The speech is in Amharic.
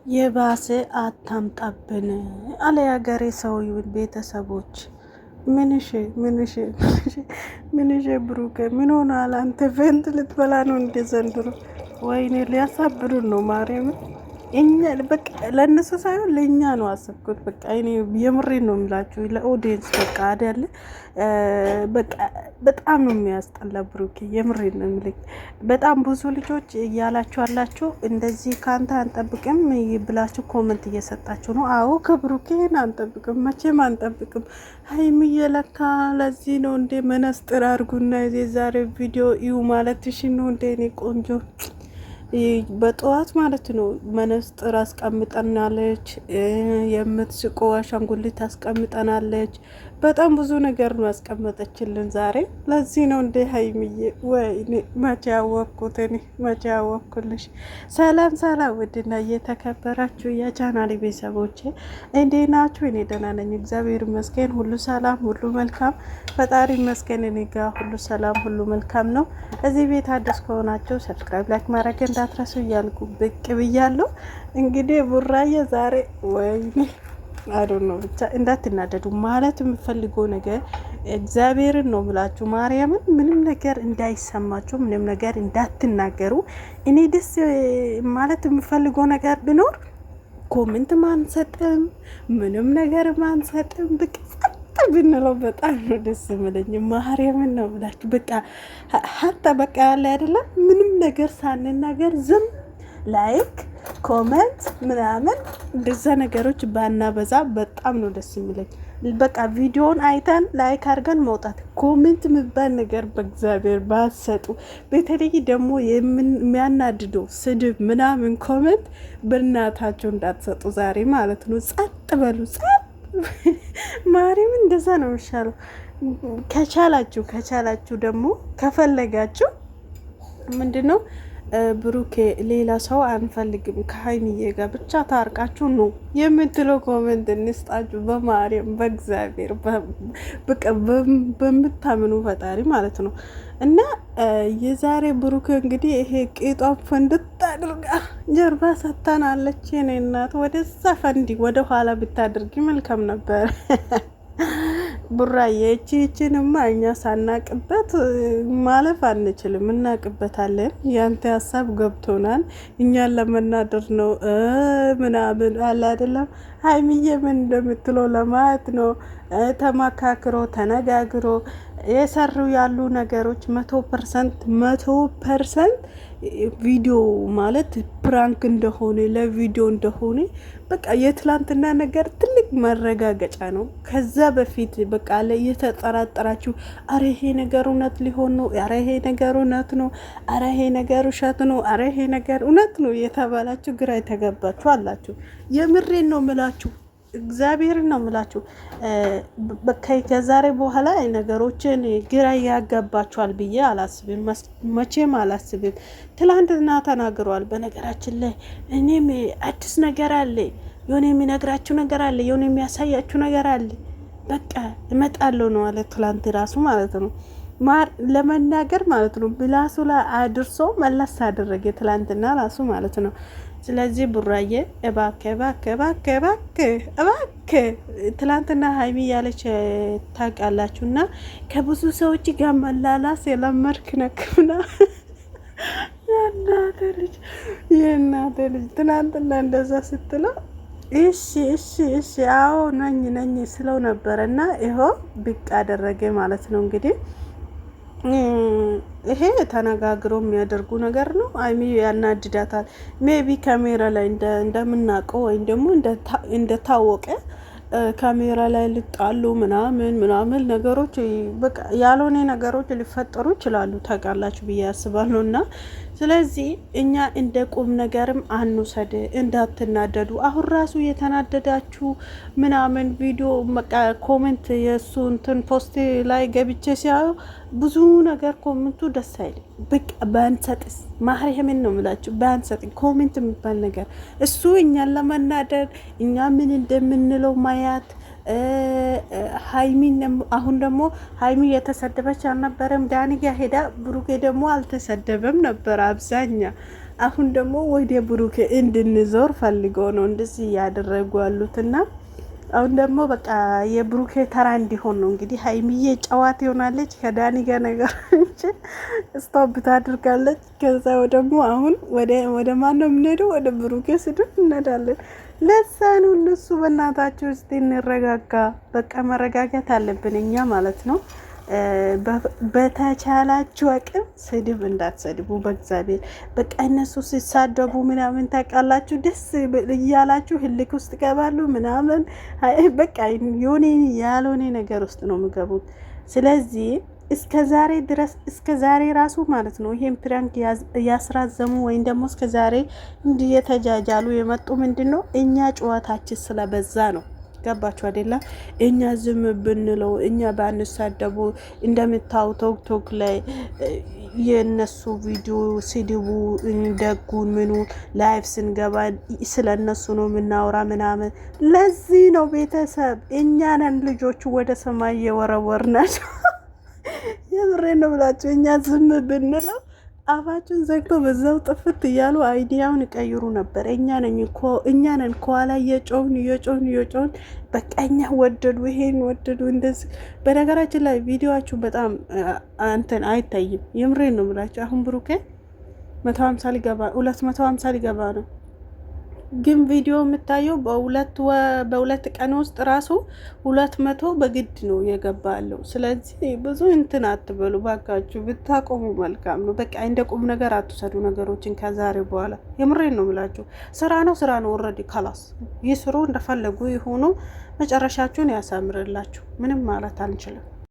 የባሰ አታምጣብን አለ ያገሬ ሰው። ቤተሰቦች ምንሽ ምንሽ ምንሽ ብሩኬ ምን ሆናል? አንተ ፌንት ልትበላ ነው እንደ ዘንድሮ? ወይኔ ሊያሳብዱን ነው ማርያምን። እኛ በቃ ለእነሱ ሳይሆን ለእኛ ነው አሰብኩት። በቃ እኔ የምሬን ነው የምላችሁ ለኦዲየንስ በቃ አይደለ በቃ በጣም ነው የሚያስጠላ ብሩኬ። የምሬን ነው የምልኝ። በጣም ብዙ ልጆች እያላችሁ አላችሁ እንደዚህ ከአንተ አንጠብቅም ብላችሁ ኮመንት እየሰጣችሁ ነው። አዎ ከብሩኬን አንጠብቅም፣ መቼም አንጠብቅም። ሀይሚዬ ለካ ለዚህ ነው እንዴ መነስጥር አድርጉና የዛሬ ቪዲዮ እዩ ማለትሽ ነው እንዴ? እኔ ቆንጆ በጠዋት ማለት ነው መነስጥር አስቀምጠናለች፣ የምትስቆ አሻንጉሊት አስቀምጠናለች። በጣም ብዙ ነገር ነው ያስቀመጠችልን ዛሬ። ለዚህ ነው እንደ ሀይሚዬ ወይኔ መቼ ያወቅኩት እኔ መቼ ያወቅኩልሽ። ሰላም ሰላም፣ ውድና እየተከበራችሁ የቻናሌ ቤተሰቦቼ እንዴት ናችሁ? እኔ ደህና ነኝ እግዚአብሔር ይመስገን። ሁሉ ሰላም ሁሉ መልካም፣ ፈጣሪ ይመስገን። እኔ ጋር ሁሉ ሰላም ሁሉ መልካም ነው። እዚህ ቤት አዲስ ከሆናችሁ ሰብስክራይብ ላይክ ማድረግ እንዳትረሱ እያልኩ ብቅ ብያለሁ። እንግዲህ ቡራዬ ዛሬ ወይኔ አዶ ነው ብቻ እንዳትናደዱ ማለት የምፈልገው ነገር እግዚአብሔርን ነው ብላችሁ ማርያምን ምንም ነገር እንዳይሰማችሁ ምንም ነገር እንዳትናገሩ። እኔ ደስ ማለት የምፈልገው ነገር ቢኖር ኮሜንት ማንሰጥም ምንም ነገር ማንሰጥም ብቅ ብንለው በጣም ነው ደስ የምለኝ። ማርያምን ነው ብላችሁ በቃ ሀታ በቃ ያለ አይደለም ምንም ነገር ሳንናገር ዝም ላይክ ኮመንት ምናምን እንደዛ ነገሮች ባናበዛ በጣም ነው ደስ የሚለኝ። በቃ ቪዲዮን አይተን ላይክ አድርገን መውጣት፣ ኮሜንት የሚባል ነገር በእግዚአብሔር ባሰጡ። በተለይ ደግሞ የሚያናድደው ስድብ ምናምን ኮሜንት በእናታቸው እንዳትሰጡ ዛሬ ማለት ነው። ጸጥ በሉ ጸጥ። ማርያም እንደዛ ነው የሚሻለው። ከቻላችሁ ደግሞ ከፈለጋችሁ ምንድን ነው ብሩኬ ሌላ ሰው አንፈልግም ከሀይሚዬ ጋር ብቻ ታርቃችሁ ነው የምትለው ኮመንት እንስጣችሁ። በማርያም በእግዚአብሔር በቃ በምታምኑ ፈጣሪ ማለት ነው። እና የዛሬ ብሩኬ እንግዲህ ይሄ ቄጧን ፈንድት አድርጋ ጀርባ ሰታናለች። የኔ እናት ወደዛ ፈንዲ ወደ ኋላ ብታደርጊ መልካም ነበር። ቡራዬ እቺንማ እኛ ሳናቅበት ማለፍ አንችልም፣ እናቅበታለን። ያንተ ሀሳብ ገብቶናል። እኛን ለመናደር ነው ምናምን አለ አይደለም። ሀይሚዬ ምን እንደምትለው ለማየት ነው። ተመካክሮ ተነጋግሮ የሰሩ ያሉ ነገሮች 100% ቪዲዮ ማለት ፕራንክ እንደሆነ ለቪዲዮ እንደሆነ በቃ የትላንትና ነገር ትልቅ መረጋገጫ ነው። ከዛ በፊት በቃ እየተጠራጠራችሁ አረ ይሄ ነገር እውነት ሊሆን ነው፣ አረ ይሄ ነገር እውነት ነው፣ አረ ይሄ ነገር ውሸት ነው፣ አረ ይሄ ነገር እውነት ነው የተባላችሁ ግራ የተገባችሁ አላችሁ። የምሬን ነው ምላችሁ፣ እግዚአብሔርን ነው ምላችሁ። ከዛሬ በኋላ ነገሮችን ግራ ያጋባችኋል ብዬ አላስብም፣ መቼም አላስብም። ትላንትና ተናግረዋል። በነገራችን ላይ እኔም አዲስ ነገር አለ፣ የሆነ የሚነግራችሁ ነገር አለ፣ የሆነ የሚያሳያችሁ ነገር አለ። በቃ እመጣለሁ ነው አለ ትላንት ራሱ ማለት ነው። ለመናገር ማለት ነው ብላሱ ላይ አድርሶ መለስ አደረገ ትላንትና ራሱ ማለት ነው። ስለዚህ ቡራዬ እባክህ ትላንትና ሀይሚ ያለች ታውቃላችሁ። እና ከብዙ ሰዎች ጋር መላላስ የለመድክ ነክምና የእናተ ልጅ ትናንትና እንደዛ ስትለው እሺ አዎ ነኝ ስለው ነበረ። እና ይኸው ብቅ አደረገ ማለት ነው እንግዲህ ይሄ ተነጋግሮ የሚያደርጉ ነገር ነው። ሀይሚ ያናድዳታል። ሜቢ ካሜራ ላይ እንደምናውቀው ወይም ደግሞ እንደታወቀ ካሜራ ላይ ልጣሉ ምናምን ነገሮች በቃ ያልሆነ ነገሮች ሊፈጠሩ ይችላሉ ታውቃላችሁ ብዬ ያስባለሁ። እና ስለዚህ እኛ እንደ ቁም ነገርም አንውሰድ፣ እንዳትናደዱ። አሁን ራሱ የተናደዳችሁ ምናምን ቪዲዮ ኮሜንት የእሱ እንትን ፖስት ላይ ገብቼ ሲያዩ ብዙ ነገር ኮሜንቱ ደስ አይልም። በቃ ባንሰጥስ ማርያምን ነው የምላችሁ፣ ባንሰጥ ኮሜንት የሚባል ነገር እሱ እኛን ለመናደድ እኛ ምን እንደምንለው ማያት ሀይሚን አሁን ደግሞ ሀይሚ የተሰደበች አልነበረም ዳኒ ጋ ሄዳ፣ ብሩኬ ደግሞ አልተሰደበም ነበር። አሁን ደግሞ ወደ ብሩኬ እንድንዞር ፈልገው ነው እንደዚህ እያደረጉ ያሉትና አሁን ደግሞ በቃ የብሩኬ ተራ እንዲሆን ነው እንግዲህ። ሀይሚዬ ጨዋት ይሆናለች ከዳኒ ጋር ነገር ስቶፕ ታድርጋለች። ከዛ ደግሞ አሁን ወደ ማን ነው የምንሄደው? ወደ ብሩኬ ስድብ እንሄዳለን። ለዛ ነው እነሱ በእናታቸው ውስጥ እንረጋጋ። በቃ መረጋጋት አለብን እኛ ማለት ነው። በተቻላችሁ አቅም ስድብ እንዳትሰድቡ በእግዚአብሔር። በቃ እነሱ ሲሳደቡ ምናምን ታውቃላችሁ፣ ደስ እያላችሁ ህልክ ውስጥ ገባሉ ምናምን። በቃ የሆነ ያልሆነ ነገር ውስጥ ነው የሚገቡት። ስለዚህ እስከ ዛሬ ድረስ እስከ ዛሬ ራሱ ማለት ነው ይሄን ፕራንክ ያስራዘሙ ወይም ደግሞ እስከ ዛሬ እንዲህ የተጃጃሉ የመጡ ምንድን ነው እኛ ጨዋታችን ስለበዛ ነው። ገባችሁ አይደለም? እኛ ዝም ብንለው እኛ ባንሳደቡ እንደምታው ቶክቶክ ላይ የነሱ ቪዲዮ ሲድቡ ደጉን ምኑ ላይፍ ስንገባ ስለነሱ ነው የምናወራ ምናምን። ለዚህ ነው ቤተሰብ እኛ ነን ልጆቹ ወደ ሰማይ የወረወር ናቸው። የምሬ ነው ብላችሁ እኛ ዝም ብንለው አፋችን ዘግቶ በዛው ጥፍት እያሉ አይዲያውን ይቀይሩ ነበር። እኛ ነን ከኋላ እየጮህን በቃ እኛ ወደዱ ይሄን ወደዱ እንደዚህ። በነገራችን ላይ ቪዲዮአችሁ በጣም እንትን አይታይም። የምሬን ነው ብላችሁ አሁን ብሩኬ 150 ሊገባ 250 ሊገባ ነው። ግን ቪዲዮ የምታየው በሁለት ቀን ውስጥ ራሱ 200 በግድ ነው የገባለው። ስለዚህ ብዙ እንትን አትበሉ ባካችሁ፣ ብታቆሙ መልካም ነው። በቃ እንደ ቁም ነገር አትሰዱ ነገሮችን ከዛሬ በኋላ። የምሬን ነው ብላችሁ ስራ ነው ኦልሬዲ ካላስ ይስሩ፣ እንደፈለጉ ይሆኑ፣ መጨረሻችሁን ያሳምርላችሁ። ምንም ማለት አንችልም።